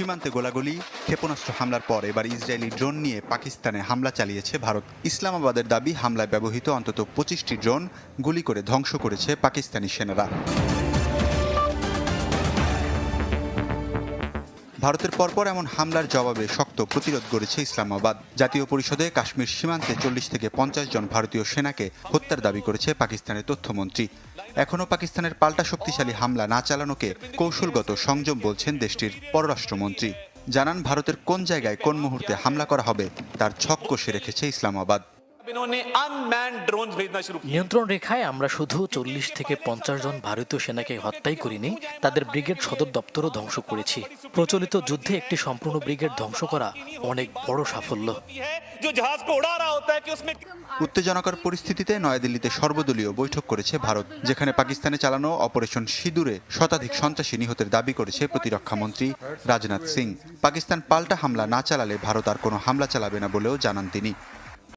সীমান্তে গোলাগুলি, ক্ষেপণাস্ত্র হামলার পর এবার ইসরায়েলি ড্রোন নিয়ে পাকিস্তানে হামলা চালিয়েছে ভারত। ইসলামাবাদের দাবি, হামলায় ব্যবহৃত অন্তত 25টি ড্রোন গুলি করে ধ্বংস করেছে পাকিস্তানি সেনারা। ভারতের পরপর এমন হামলার জবাবে শক্ত প্রতিরোধ গড়েছে ইসলামাবাদ। জাতীয় পরিষদে কাশ্মীর সীমান্তে 40 থেকে 50 জন ভারতীয় সেনাকে হত্যার দাবি করেছে পাকিস্তানের তথ্যমন্ত্রী। এখনও পাকিস্তানের পাল্টা শক্তিশালী হামলা না চালানোকে কৌশলগত সংযম বলছেন দেশটির পররাষ্ট্রমন্ত্রী। জানান, ভারতের কোন জায়গায় কোন মুহূর্তে হামলা করা হবে তার ছক কষে রেখেছে ইসলামাবাদ। নিয়ন্ত্রণ রেখায় আমরা শুধু 40 থেকে 50 জন ভারতীয় সেনাকে হত্যাই করিনি, তাদের ব্রিগেড সদর দপ্তরও ধ্বংস করেছি। প্রচলিত যুদ্ধে একটি সম্পূর্ণ ব্রিগেড ধ্বংস করা অনেক বড় সাফল্য। উত্তেজনাকর পরিস্থিতিতে নয়াদিল্লিতে সর্বদলীয় বৈঠক করেছে ভারত, যেখানে পাকিস্তানে চালানো অপারেশন সিঁদুরে শতাধিক সন্ত্রাসী নিহতের দাবি করেছে প্রতিরক্ষামন্ত্রী রাজনাথ সিং। পাকিস্তান পাল্টা হামলা না চালালে ভারত আর কোনো হামলা চালাবে না বলেও জানান তিনি।